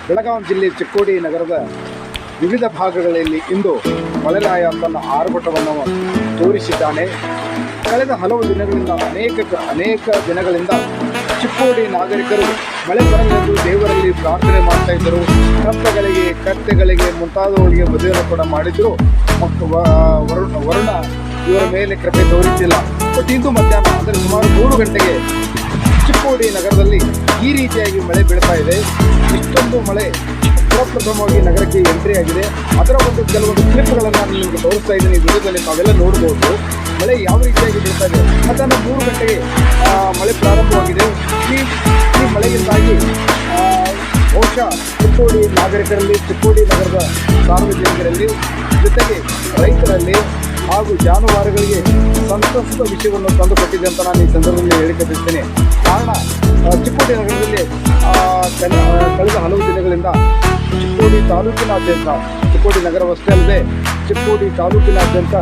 ಬೆಳಗಾವಿ ಜಿಲ್ಲೆ ಚಿಕ್ಕೋಡಿ ನಗರದ ವಿವಿಧ ಭಾಗಗಳಲ್ಲಿ ಇಂದು ಮಳೆರಾಯ ತನ್ನ ಆರ್ಭಟವನ್ನು ತೋರಿಸಿದ್ದಾನೆ. ಕಳೆದ ಹಲವು ದಿನಗಳಿಂದ ಅನೇಕ ದಿನಗಳಿಂದ ಚಿಕ್ಕೋಡಿ ನಾಗರಿಕರು ಮಳೆ ಬರಲೆಂದು ದೇವರಲ್ಲಿ ಪ್ರಾರ್ಥನೆ ಮಾಡ್ತಾ ಇದ್ದರು. ಕತ್ತೆಗಳಿಗೆ ಮುಂತಾದವುಗಳಿಗೆ ಮದುವೆಯನ್ನು ಕೂಡ ಮಾಡಿದ್ರು. ಮತ್ತು ವರುಣ ಇವರ ಮೇಲೆ ಕೃಪೆ ತೋರಿಸಿಲ್ಲ. ಬಟ್ ಇಂದು ಮಧ್ಯಾಹ್ನ ಅಂದರೆ ಸುಮಾರು 3 ಗಂಟೆಗೆ ಚಿಕ್ಕೋಡಿ ನಗರದಲ್ಲಿ ಈ ರೀತಿಯಾಗಿ ಮಳೆ ಬೀಳ್ತಾ ಇದೆ. ಇಷ್ಟೊಂದು ಮಳೆ ಪ್ರಪ್ರಥಮವಾಗಿ ನಗರಕ್ಕೆ ಎಂಟ್ರಿ ಆಗಿದೆ. ಅದರ ಒಂದು ಕೆಲವೊಂದು ಕ್ಲಿಪ್ಗಳನ್ನು ನಾನು ನಿಮಗೆ ತೋರಿಸ್ತಾ ಇದ್ದೀನಿ. ವಿಡಿಯೋದಲ್ಲಿ ತಾವೆಲ್ಲ ನೋಡ್ಬೋದು ಮಳೆ ಯಾವ ರೀತಿಯಾಗಿ ಬೀಳ್ತಾ ಇದೆ. ಮಧ್ಯಾಹ್ನ 3 ಗಂಟೆಗೆ ಮಳೆ ಪ್ರಾರಂಭವಾಗಿದೆ. ಈ ಮಳೆಯಿಂದಾಗಿ ಬಹುಶಃ ಚಿಕ್ಕೋಡಿ ನಾಗರಿಕರಲ್ಲಿ, ಚಿಕ್ಕೋಡಿ ನಗರದ ಸಾರ್ವಜನಿಕರಲ್ಲಿ, ಜೊತೆಗೆ ರೈತರಲ್ಲಿ ಹಾಗೂ ಜಾನುವಾರುಗಳಿಗೆ ಸಂತಸದ ವಿಷಯವನ್ನು ತಂದುಕೊಟ್ಟಿದೆ ಅಂತ ನಾನು ಈ ಸಂದರ್ಭದಲ್ಲಿ ಹೇಳಿಕೆ ಬಯಸ್ತೇನೆ. ಕಾರಣ ಚಿಕ್ಕೋಡಿ ನಗರದಲ್ಲಿ ಕಳೆದ ಹಲವು ದಿನಗಳಿಂದ ಚಿಕ್ಕೋಡಿ ತಾಲೂಕಿನಾದ್ಯಂತ, ಚಿಕ್ಕೋಡಿ ನಗರವಷ್ಟೇ ಅಲ್ಲದೆ ಚಿಕ್ಕೋಡಿ ತಾಲೂಕಿನಾದ್ಯಂತ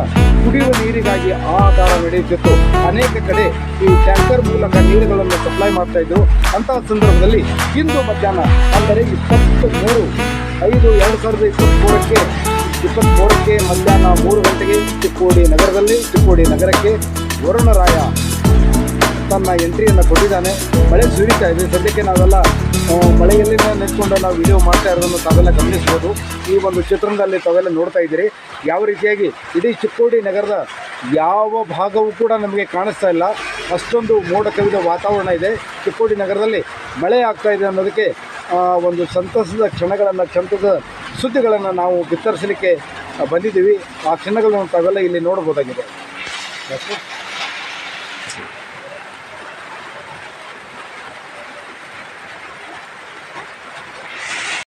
ಕುಡಿಯುವ ನೀರಿಗಾಗಿ ಹಾಹಾಕಾರ ನಡೆಯುತ್ತಿತ್ತು. ಅನೇಕ ಕಡೆ ಈ ಟ್ಯಾಂಕರ್ ಮೂಲಕ ನೀರುಗಳನ್ನು ಸಪ್ಲೈ ಮಾಡ್ತಾ ಇದ್ರು. ಅಂತಹ ಸಂದರ್ಭದಲ್ಲಿ ಇಂದು ಮಧ್ಯಾಹ್ನ ಅಂದರೆ 23/5/2023ಕ್ಕೆ ಮಧ್ಯಾಹ್ನ 3 ಗಂಟೆಗೆ ಚಿಕ್ಕೋಡಿ ನಗರಕ್ಕೆ ವರುಣರಾಯ ತನ್ನ ಎಂಟ್ರಿಯನ್ನು ಕೊಟ್ಟಿದ್ದಾನೆ. ಮಳೆ ಸುರಿತಾ ಇದೆ. ಸದ್ಯಕ್ಕೆ ನಾವೆಲ್ಲ ಮಳೆಯಲ್ಲಿನೇ ನಿಂತ್ಕೊಂಡು ನಾವು ವಿಡಿಯೋ ಮಾಡ್ತಾ ಇರೋದನ್ನು ತಾವೆಲ್ಲ ಗಮನಿಸ್ಬೋದು. ಈ ಒಂದು ಚಿತ್ರಣದಲ್ಲಿ ತಾವೆಲ್ಲ ನೋಡ್ತಾ ಇದ್ದೀರಿ ಯಾವ ರೀತಿಯಾಗಿ ಇಡೀ ಚಿಕ್ಕೋಡಿ ನಗರದ ಯಾವ ಭಾಗವೂ ಕೂಡ ನಮಗೆ ಕಾಣಿಸ್ತಾ ಇಲ್ಲ. ಅಷ್ಟೊಂದು ಮೋಡ ಕವಿದ ವಾತಾವರಣ ಇದೆ. ಚಿಕ್ಕೋಡಿ ನಗರದಲ್ಲಿ ಮಳೆ ಆಗ್ತಾ ಇದೆ ಅನ್ನೋದಕ್ಕೆ ಒಂದು ಸಂತಸದ ಸಂತಸದ ಸುದ್ದಿಗಳನ್ನು ನಾವು ಬಿತ್ತರಿಸಲಿಕ್ಕೆ ಬಂದಿದ್ದೀವಿ. ಆ ಕ್ಷಣಗಳನ್ನು ತಾವೆಲ್ಲ ಇಲ್ಲಿ ನೋಡ್ಬೋದಾಗಿದೆ.